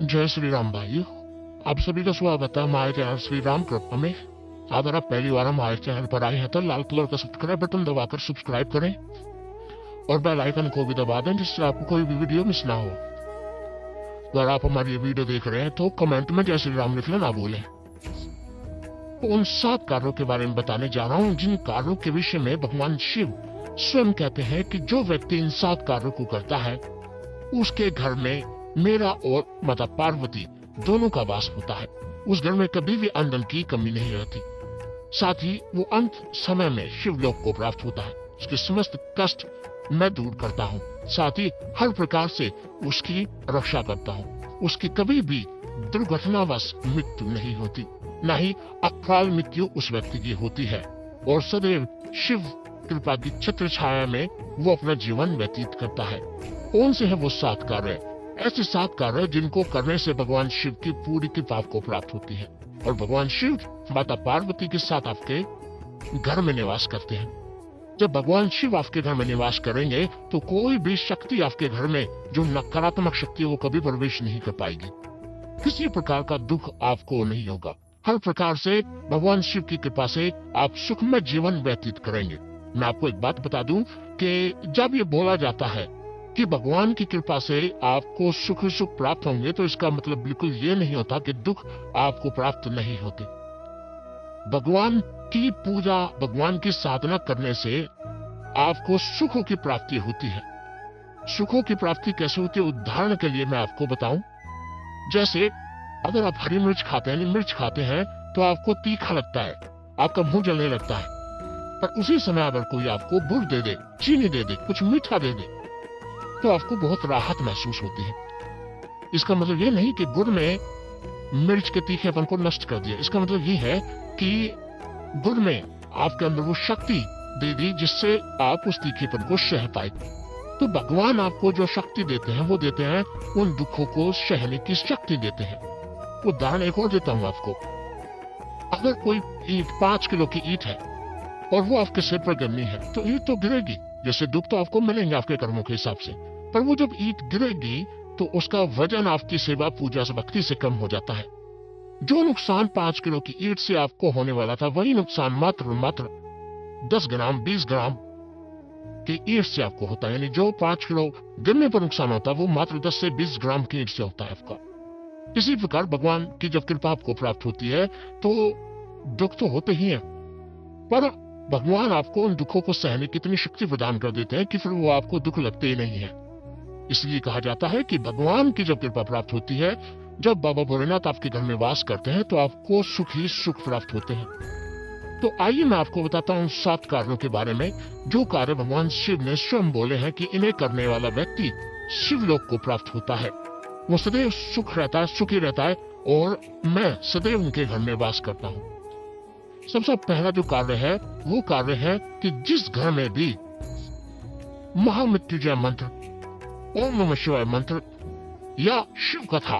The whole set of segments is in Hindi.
जय श्री राम भाइयों। आप सभी का स्वागत है हमारे चैनल श्री राम कृपा में। अगर आप पहली बार हमारे चैनल पर आए हैं तो लाल कलर का सब्सक्राइब बटन दबाकर सब्सक्राइब करें और बेल आइकन को भी दबा दें जिससे आपको कोई भी वीडियो मिस ना हो। अगर आप हमारी ये वीडियो देख रहे हैं तो कमेंट में जय श्री राम लिखना ना भूलें। तो उन 7 कार्यों के बारे में बताने जा रहा हूँ जिन कार्यों के विषय में भगवान शिव स्वयं कहते हैं कि जो व्यक्ति इन 7 कार्यों को करता है उसके घर में मेरा और माता पार्वती दोनों का वास होता है। उस घर में कभी भी अन्न की कमी नहीं रहती। साथ ही वो अंत समय में शिवलोक को प्राप्त होता है। उसके समस्त कष्ट मैं दूर करता हूँ। साथ ही हर प्रकार से उसकी रक्षा करता हूँ। उसकी कभी भी दुर्घटनावश मृत्यु नहीं होती, न ही अकाल मृत्यु उस व्यक्ति की होती है और सदैव शिव कृपा की छत्र छाया में वो अपना जीवन व्यतीत करता है। कौन से है वो 7 कार्य? ऐसे 7 कार्य जिनको करने से भगवान शिव की पूरी कृपा आपको प्राप्त होती है और भगवान शिव माता पार्वती के साथ आपके घर में निवास करते हैं। जब भगवान शिव आपके घर में निवास करेंगे तो कोई भी शक्ति आपके घर में जो नकारात्मक शक्ति है वो कभी प्रवेश नहीं कर पाएगी। किसी प्रकार का दुख आपको नहीं होगा। हर प्रकार से भगवान शिव की कृपा से आप सुखमय जीवन व्यतीत करेंगे। मैं आपको एक बात बता दूं कि जब ये बोला जाता है कि भगवान की कृपा से आपको सुख प्राप्त होंगे तो इसका मतलब बिल्कुल ये नहीं होता कि दुख आपको प्राप्त नहीं होते। भगवान की पूजा, भगवान की साधना करने से आपको सुखों की प्राप्ति होती है। सुखों की प्राप्ति कैसे होती है उदाहरण के लिए मैं आपको बताऊं। जैसे अगर आप हरी मिर्च खाते हैं, मिर्च खाते हैं तो आपको तीखा लगता है, आपका मुंह जलने लगता है। पर उसी समय अगर कोई आपको गुड़ दे दे, चीनी दे दे, कुछ मीठा दे दे तो आपको बहुत राहत महसूस होती है। इसका मतलब ये नहीं कि गुड़ में मिर्च के तीखेपन को नष्ट कर दिया। इसका मतलब ये है कि गुड़ में आपके अंदर वो शक्ति दे दी जिससे आप उस तीखेपन को सह पाए। तो भगवान आपको जो शक्ति देते हैं वो देते हैं उन दुखों को सहने की शक्ति देते हैं। उदाहरण एक और देता हूँ आपको। अगर कोई ईंट 5 किलो की ईंट है और वो आपके सिर पर गिरनी है तो ईंट तो गिरेगी, जैसे दुख तो आपको मिलेंगे आपके कर्मों के हिसाब से, पर वो जब ईंट गिरेगी तो उसका वजन आपकी सेवा पूजा से भक्ति से कम हो जाता है। जो नुकसान 5 किलो की ईंट से आपको होने वाला था वही नुकसान मात्र 10 ग्राम 20 ग्राम की ईंट से आपको होता है। यानी जो 5 किलो गिरने पर नुकसान होता है वो मात्र 10 से 20 ग्राम की ईंट से होता है आपका। इसी प्रकार भगवान की जब कृपा आपको प्राप्त होती है तो दुख तो होते ही है, पर भगवान आपको उन दुखों को सहने की इतनी शक्ति प्रदान कर देते हैं कि फिर वो आपको दुख लगते ही नहीं है। इसलिए कहा जाता है कि भगवान की जब कृपा प्राप्त होती है, जब बाबा भोलेनाथ आपके घर में वास करते हैं तो आपको सुख ही सुख प्राप्त होते हैं। तो आइए मैं आपको बताता हूँ 7 कार्यों के बारे में जो कार्य भगवान शिव ने स्वयं बोले हैं कि इन्हें करने वाला व्यक्ति शिवलोक को प्राप्त होता है। वो सदैव सुख रहता है, सुखी रहता है और मैं सदैव उनके घर में वास करता हूँ। सबसे पहला जो कार्य है वो कार्य है कि जिस घर में भी महामृत्युंजय मंत्र, ओम नमः शिवाय मंत्र या शिव कथा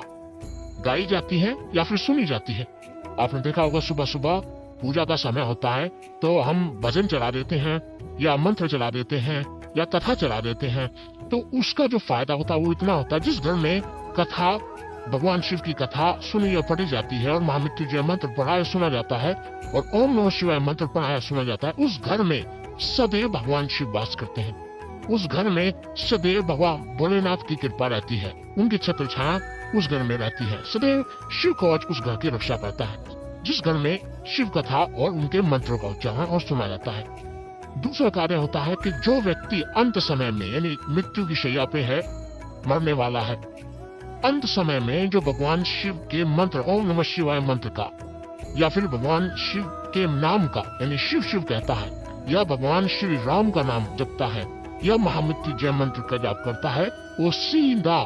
गाई जाती है या फिर सुनी जाती है। आपने देखा होगा सुबह सुबह पूजा का समय होता है तो हम भजन चला देते हैं या मंत्र चला देते हैं या कथा चला देते हैं। तो उसका जो फायदा होता है वो इतना होता है, जिस घर में कथा, भगवान शिव की कथा सुनी या पढ़ी जाती है और महामृत्युंजय मंत्र पढ़ाया सुना जाता है और ओम नमः शिवाय मंत्र पढ़ाया सुना जाता है, उस घर में सदैव भगवान शिव वास करते हैं। उस घर में सदैव भगवान भोलेनाथ की कृपा रहती है, उनकी छत्र छाया उस घर में रहती है। सदैव शिव कवच उस घर की रक्षा करता है जिस घर में शिव कथा और उनके मंत्रों का उच्चारण और सुना जाता है। दूसरा कार्य होता है कि जो व्यक्ति अंत समय में यानी मृत्यु की शैया पे है, मरने वाला है, अंत समय में जो भगवान शिव के मंत्र ओम नमः शिवाय मंत्र का या फिर भगवान शिव के नाम का यानी शिव शिव कहता है या भगवान श्री राम का नाम जपता है या महामृत्युंजय मंत्र का जाप करता है, वो सीधा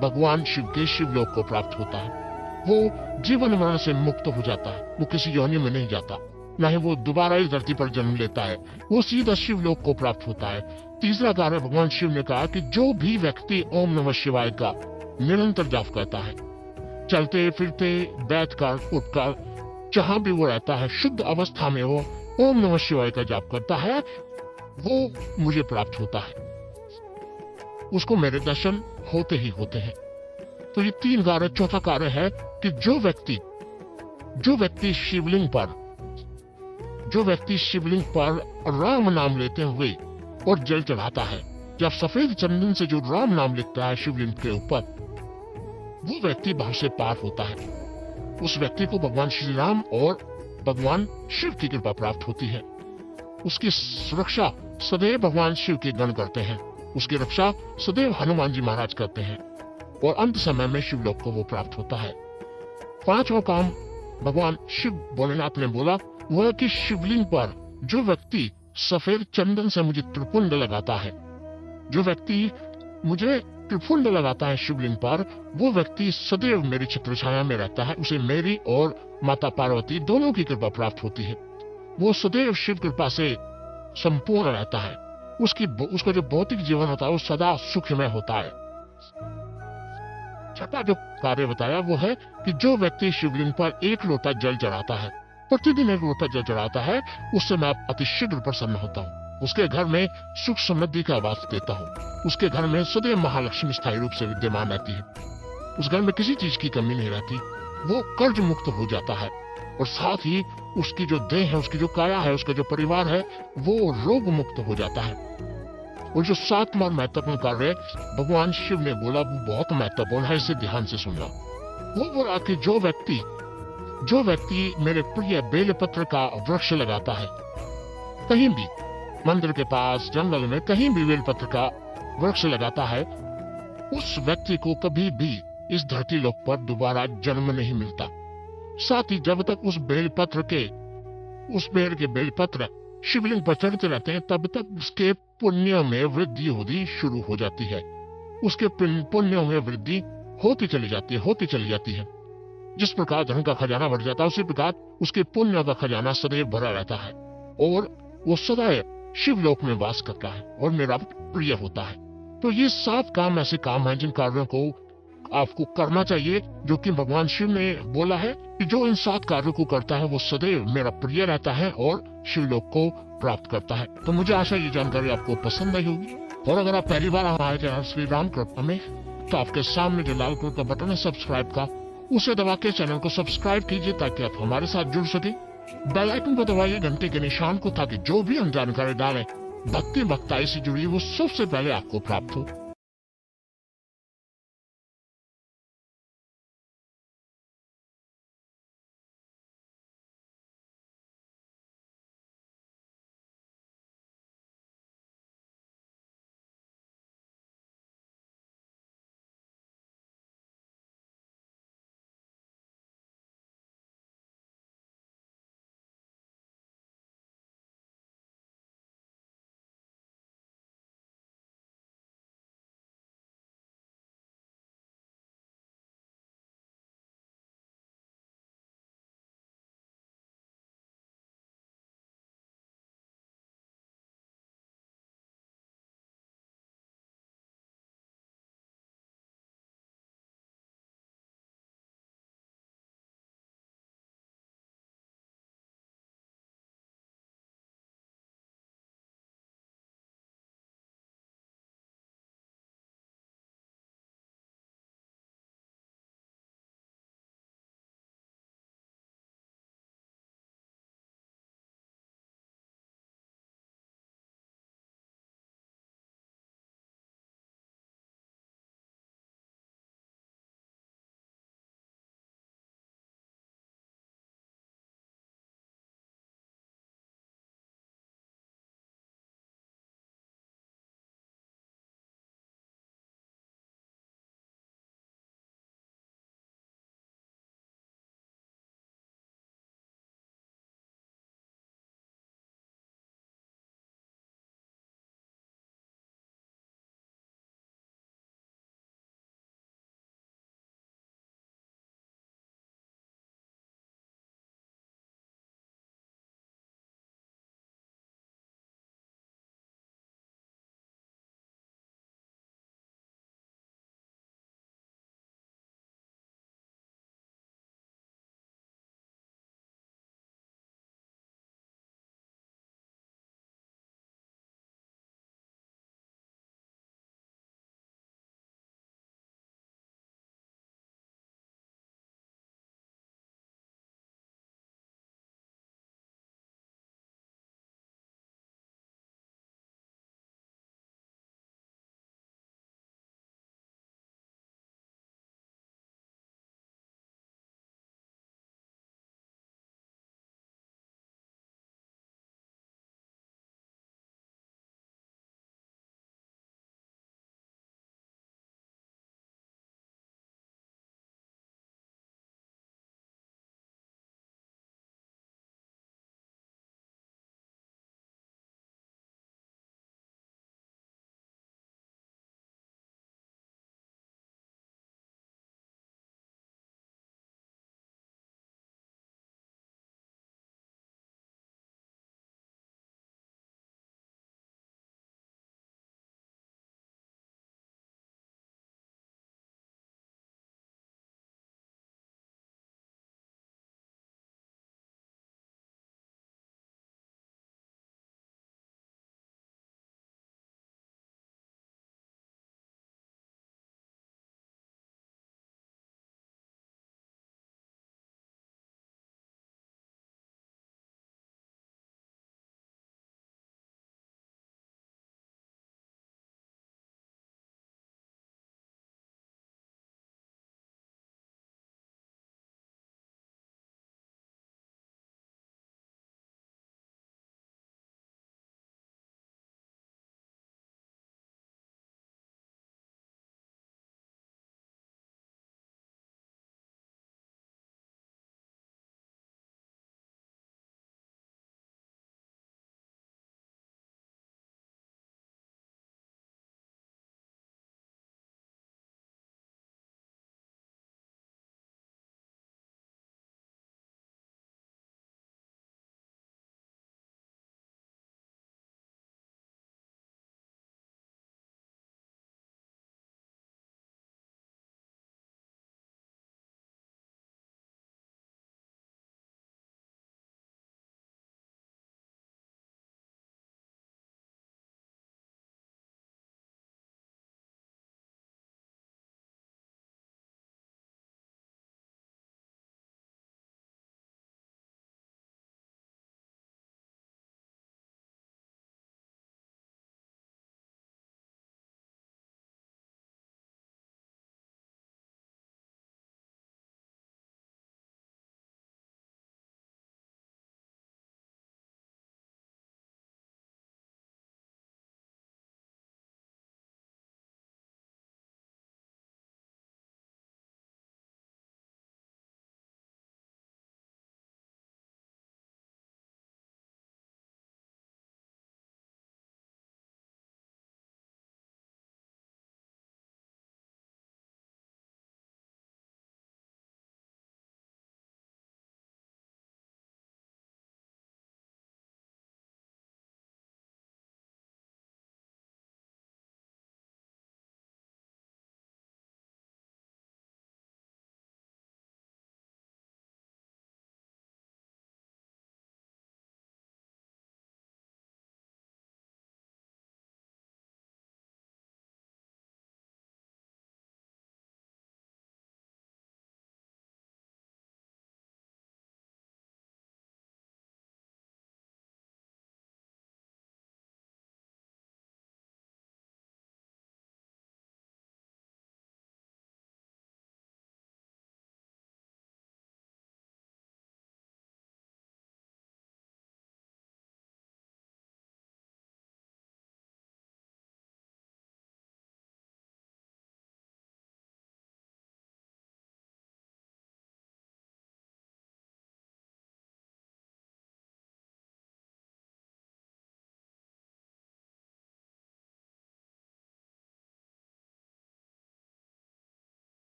भगवान शिव के शिवलोक को प्राप्त होता है। वो जीवन मरण से मुक्त हो जाता है, वो किसी योनि में नहीं जाता, न ही वो दोबारा इस धरती पर जन्म लेता है, वो सीधा शिवलोक को प्राप्त होता है। तीसरा कार्य भगवान शिव ने कहा कि जो भी व्यक्ति ओम नमः शिवाय का निरंतर जाप करता है, चलते फिरते बैठकर उठकर जहां भी वो रहता है, शुद्ध अवस्था में वो ओम नमः शिवाय का जाप करता है, वो मुझे प्राप्त होता है। उसको मेरे दर्शन होते ही होते हैं। तो ये 3 कार्य। चौथा कार्य है कि जो व्यक्ति शिवलिंग पर राम नाम लेते हुए और जल चढ़ाता है, जब सफेद चंदन से जो राम नाम लिखता है शिवलिंग के ऊपर, वो व्यक्ति भाव से पार होता है। उस व्यक्ति को भगवान श्री राम और भगवान शिव की कृपा प्राप्त होती है। उसकी सुरक्षा सदैव भगवान शिव के गण करते हैं, उसकी रक्षा सदैव हनुमान जी महाराज करते हैं, और अंत समय में शिवलोक को वो प्राप्त होता है। 5वां काम भगवान शिव भोलेनाथ ने बोला, वह कि शिवलिंग पर जो व्यक्ति सफेद चंदन से मुझे त्रिपुंड लगाता है, जो व्यक्ति मुझे त्रिपुंड लगाता है शिवलिंग पर, वो व्यक्ति सदैव मेरी छत्र छाया में रहता है। उसे मेरी और माता पार्वती दोनों की कृपा प्राप्त होती है। वो सदैव शिव कृपा से संपूर्ण रहता है। उसका जो भौतिक जीवन होता है वो सदा सुखमय होता है। छठा जो कार्य बताया वो है कि जो व्यक्ति शिवलिंग पर 1 लोटा जल चढ़ाता है, प्रतिदिन 1 लोटा जल चढ़ाता है, उससे मैं अति शीघ्र प्रसन्न होता हूँ। उसके घर में सुख समृद्धि का आवास देता हूँ। उसके घर में सदैव महालक्ष्मी स्थायी रूप से विद्यमान रहती है। उस घर में किसी चीज की कमी नहीं रहती। वो कर्ज मुक्त हो जाता है, और साथ ही उसकी जो देह है, उसकी जो काया है, उसका जो परिवार है, वो रोग मुक्त हो जाता है। और जो 7वां महत्वपूर्ण कार्य भगवान शिव ने बोला, वो बहुत महत्वपूर्ण है, इसे ध्यान से सुनना। वो बोला कि जो व्यक्ति मेरे प्रिय बेलपत्र का वृक्ष लगाता है, कहीं भी मंदिर के पास, जंगल में, कहीं भी बेलपत्र का वृक्ष लगाता है, उस व्यक्ति को कभी भी इस धरती लोक पर दोबारा जन्म नहीं मिलता। साथ ही जब तक उस बेल के बेलपत्र शिवलिंग पर चढ़ते रहते हैं, तब तक उसके पुण्य में वृद्धि होनी शुरू हो जाती है। उसके पुण्यों में वृद्धि होती चली जाती है। जिस प्रकार धन का खजाना बढ़ जाता है, उसी प्रकार उसके पुण्य का खजाना सदैव भरा रहता है, और वो सदैव शिवलोक में वास करता है और मेरा प्रिय होता है। तो ये 7 काम ऐसे काम हैं जिन कार्यों को आपको करना चाहिए, जो कि भगवान शिव ने बोला है कि जो इन 7 कार्यों को करता है वो सदैव मेरा प्रिय रहता है और शिवलोक को प्राप्त करता है। तो मुझे आशा ये जानकारी आपको पसंद आई होगी, और अगर आप पहली बार हमारे चैनल श्री राम कृपा में, तो आपके सामने जो लाल कलर का बटन है सब्सक्राइब का, उसे दबा के चैनल को सब्सक्राइब कीजिए ताकि आप हमारे साथ जुड़ सके। बेल आइकन को दबाइए, घंटे के निशान को, ताकि जो भी हम जानकारी डालें भक्ति भक्ताई से जुड़ी वो सबसे पहले आपको प्राप्त हो।